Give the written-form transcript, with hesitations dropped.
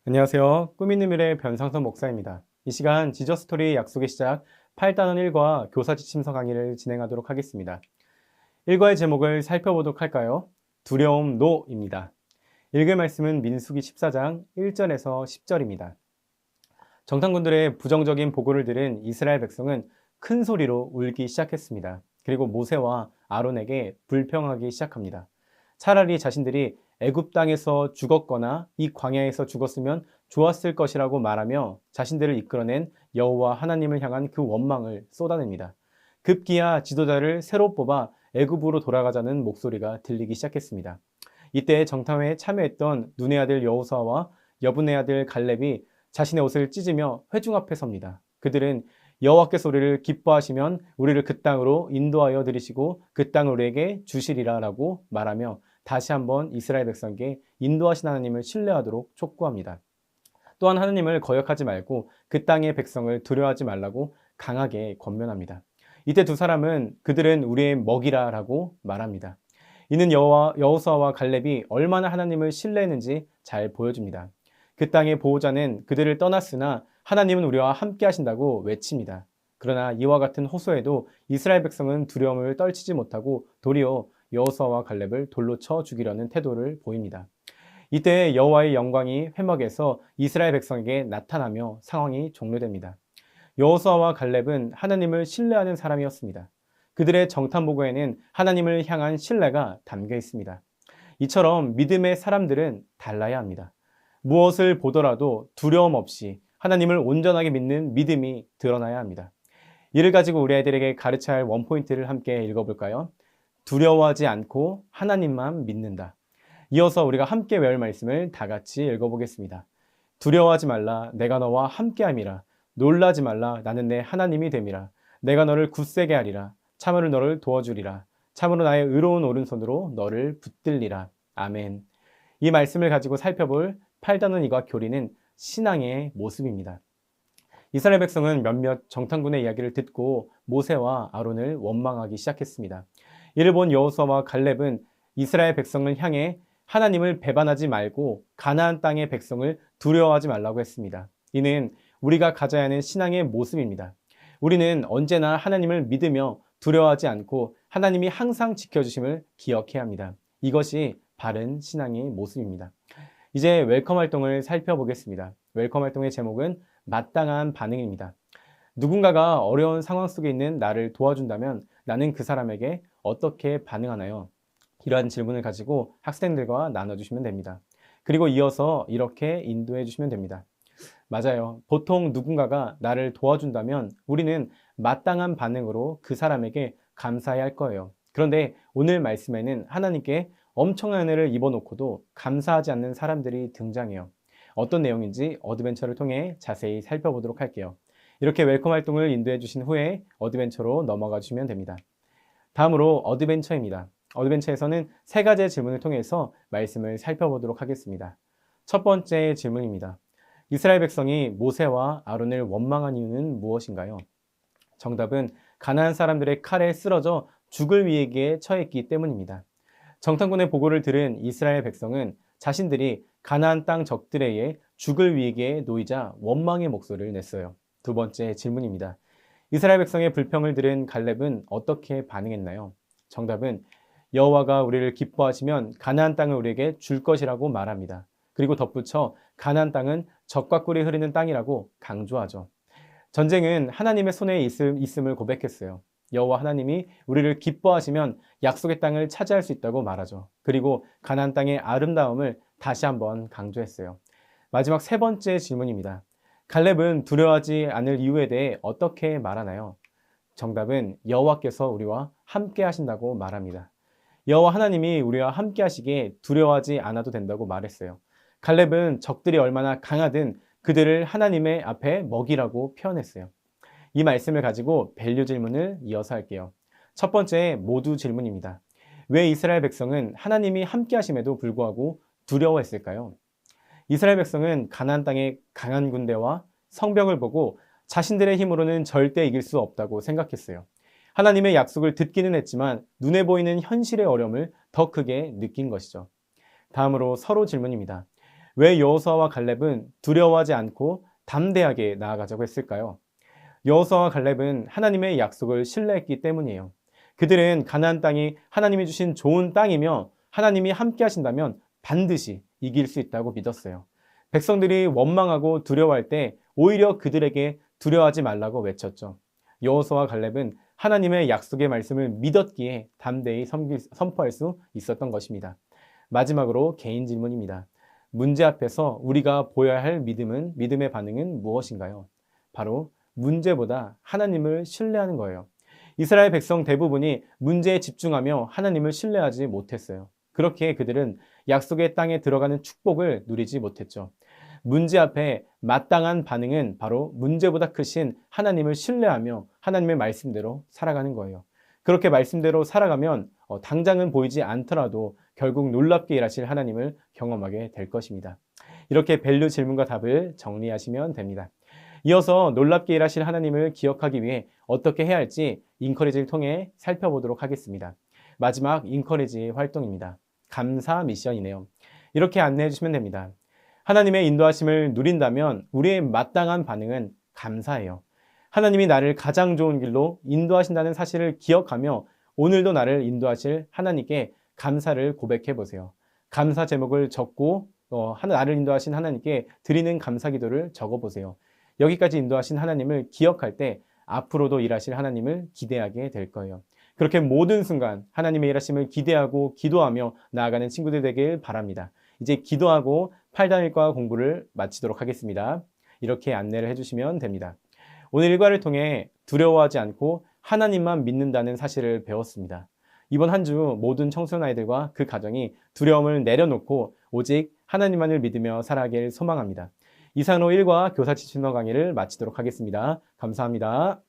안녕하세요. 꿈 있는 미래 변상선 목사입니다. 이 시간 지저스토리 약속의 시작 8단원 1과 교사 지침서 강의를 진행하도록 하겠습니다. 1과의 제목을 살펴보도록 할까요? 두려움 노입니다. 읽을 말씀은 민수기 14장 1절에서 10절입니다. 정탐꾼들의 부정적인 보고를 들은 이스라엘 백성은 큰 소리로 울기 시작했습니다. 그리고 모세와 아론에게 불평하기 시작합니다. 차라리 자신들이 애굽 땅에서 죽었거나 이 광야에서 죽었으면 좋았을 것이라고 말하며 자신들을 이끌어낸 여호와 하나님을 향한 그 원망을 쏟아냅니다. 급기야 지도자를 새로 뽑아 애굽으로 돌아가자는 목소리가 들리기 시작했습니다. 이때 정탐회에 참여했던 눈의 아들 여호수아와 여분의 아들 갈렙이 자신의 옷을 찢으며 회중 앞에 섭니다. 그들은 여호와께서 우리를 기뻐하시면 우리를 그 땅으로 인도하여 들이시고 그 땅을 우리에게 주시리라 라고 말하며 다시 한번 이스라엘 백성에게 인도하신 하나님을 신뢰하도록 촉구합니다. 또한 하나님을 거역하지 말고 그 땅의 백성을 두려워하지 말라고 강하게 권면합니다. 이때 두 사람은 그들은 우리의 먹이라 라고 말합니다. 이는 여호수아와 갈렙이 얼마나 하나님을 신뢰했는지 잘 보여줍니다. 그 땅의 보호자는 그들을 떠났으나 하나님은 우리와 함께 하신다고 외칩니다. 그러나 이와 같은 호소에도 이스라엘 백성은 두려움을 떨치지 못하고 도리어 여호수아와 갈렙을 돌로 쳐 죽이려는 태도를 보입니다. 이때 여호와의 영광이 회막에서 이스라엘 백성에게 나타나며 상황이 종료됩니다. 여호수아와 갈렙은 하나님을 신뢰하는 사람이었습니다. 그들의 정탐 보고에는 하나님을 향한 신뢰가 담겨 있습니다. 이처럼 믿음의 사람들은 달라야 합니다. 무엇을 보더라도 두려움 없이 하나님을 온전하게 믿는 믿음이 드러나야 합니다. 이를 가지고 우리 아이들에게 가르쳐야 할 원포인트를 함께 읽어볼까요? 두려워하지 않고 하나님만 믿는다. 이어서 우리가 함께 외울 말씀을 다 같이 읽어보겠습니다. 두려워하지 말라 내가 너와 함께함이라. 놀라지 말라 나는 내 하나님이 됨이라. 내가 너를 굳세게 하리라. 참으로 너를 도와주리라. 참으로 나의 의로운 오른손으로 너를 붙들리라. 아멘. 이 말씀을 가지고 살펴볼 8단원 2과 교리는 신앙의 모습입니다. 이스라엘 백성은 몇몇 정탐꾼의 이야기를 듣고 모세와 아론을 원망하기 시작했습니다. 이를 본 여호수아와 갈렙은 이스라엘 백성을 향해 하나님을 배반하지 말고 가나안 땅의 백성을 두려워하지 말라고 했습니다. 이는 우리가 가져야 하는 신앙의 모습입니다. 우리는 언제나 하나님을 믿으며 두려워하지 않고 하나님이 항상 지켜주심을 기억해야 합니다. 이것이 바른 신앙의 모습입니다. 이제 웰컴 활동을 살펴보겠습니다. 웰컴 활동의 제목은 마땅한 반응입니다. 누군가가 어려운 상황 속에 있는 나를 도와준다면 나는 그 사람에게 어떻게 반응하나요? 이러한 질문을 가지고 학생들과 나눠주시면 됩니다. 그리고 이어서 이렇게 인도해 주시면 됩니다. 맞아요. 보통 누군가가 나를 도와준다면 우리는 마땅한 반응으로 그 사람에게 감사해야 할 거예요. 그런데 오늘 말씀에는 하나님께 엄청난 은혜를 입어놓고도 감사하지 않는 사람들이 등장해요. 어떤 내용인지 어드벤처를 통해 자세히 살펴보도록 할게요. 이렇게 웰컴 활동을 인도해 주신 후에 어드벤처로 넘어가 주시면 됩니다. 다음으로 어드벤처입니다. 어드벤처에서는 세 가지의 질문을 통해서 말씀을 살펴보도록 하겠습니다. 첫 번째 질문입니다. 이스라엘 백성이 모세와 아론을 원망한 이유는 무엇인가요? 정답은 가나안 사람들의 칼에 쓰러져 죽을 위기에 처했기 때문입니다. 정탐꾼의 보고를 들은 이스라엘 백성은 자신들이 가나안 땅 적들에 의해 죽을 위기에 놓이자 원망의 목소리를 냈어요. 두 번째 질문입니다. 이스라엘 백성의 불평을 들은 갈렙은 어떻게 반응했나요? 정답은 여호와가 우리를 기뻐하시면 가나안 땅을 우리에게 줄 것이라고 말합니다. 그리고 덧붙여 가나안 땅은 젖과 꿀이 흐르는 땅이라고 강조하죠. 전쟁은 하나님의 손에 있음을 고백했어요. 여호와 하나님이 우리를 기뻐하시면 약속의 땅을 차지할 수 있다고 말하죠. 그리고 가나안 땅의 아름다움을 다시 한번 강조했어요. 마지막 세 번째 질문입니다. 갈렙은 두려워하지 않을 이유에 대해 어떻게 말하나요? 정답은 여호와께서 우리와 함께 하신다고 말합니다. 여호와 하나님이 우리와 함께 하시기에 두려워하지 않아도 된다고 말했어요. 갈렙은 적들이 얼마나 강하든 그들을 하나님의 앞에 먹이라고 표현했어요. 이 말씀을 가지고 밸류 질문을 이어서 할게요. 첫 번째 모두 질문입니다. 왜 이스라엘 백성은 하나님이 함께 하심에도 불구하고 두려워했을까요? 이스라엘 백성은 가나안 땅의 강한 군대와 성벽을 보고 자신들의 힘으로는 절대 이길 수 없다고 생각했어요. 하나님의 약속을 듣기는 했지만 눈에 보이는 현실의 어려움을 더 크게 느낀 것이죠. 다음으로 서로 질문입니다. 왜 여호수아와 갈렙은 두려워하지 않고 담대하게 나아가자고 했을까요? 여호수아와 갈렙은 하나님의 약속을 신뢰했기 때문이에요. 그들은 가나안 땅이 하나님이 주신 좋은 땅이며 하나님이 함께 하신다면 반드시 이길 수 있다고 믿었어요. 백성들이 원망하고 두려워할 때 오히려 그들에게 두려워하지 말라고 외쳤죠. 여호수아와 갈렙은 하나님의 약속의 말씀을 믿었기에 담대히 선포할 수 있었던 것입니다. 마지막으로 개인 질문입니다. 문제 앞에서 우리가 보여야 할 믿음의 반응은 무엇인가요? 바로 문제보다 하나님을 신뢰하는 거예요. 이스라엘 백성 대부분이 문제에 집중하며 하나님을 신뢰하지 못했어요. 그렇게 그들은 약속의 땅에 들어가는 축복을 누리지 못했죠. 문제 앞에 마땅한 반응은 바로 문제보다 크신 하나님을 신뢰하며 하나님의 말씀대로 살아가는 거예요. 그렇게 말씀대로 살아가면 당장은 보이지 않더라도 결국 놀랍게 일하실 하나님을 경험하게 될 것입니다. 이렇게 밸류 질문과 답을 정리하시면 됩니다. 이어서 놀랍게 일하실 하나님을 기억하기 위해 어떻게 해야 할지 인커리지를 통해 살펴보도록 하겠습니다. 마지막 인커리지 활동입니다. 감사 미션이네요. 이렇게 안내해 주시면 됩니다. 하나님의 인도하심을 누린다면 우리의 마땅한 반응은 감사예요. 하나님이 나를 가장 좋은 길로 인도하신다는 사실을 기억하며 오늘도 나를 인도하실 하나님께 감사를 고백해 보세요. 감사 제목을 적고 나를 인도하신 하나님께 드리는 감사 기도를 적어 보세요. 여기까지 인도하신 하나님을 기억할 때 앞으로도 일하실 하나님을 기대하게 될 거예요. 그렇게 모든 순간 하나님의 일하심을 기대하고 기도하며 나아가는 친구들 되길 바랍니다. 이제 기도하고 8단 1과 공부를 마치도록 하겠습니다. 이렇게 안내를 해주시면 됩니다. 오늘 일과를 통해 두려워하지 않고 하나님만 믿는다는 사실을 배웠습니다. 이번 한 주 모든 청소년 아이들과 그 가정이 두려움을 내려놓고 오직 하나님만을 믿으며 살아가길 소망합니다. 이상으로 1과 교사 지침서 강의를 마치도록 하겠습니다. 감사합니다.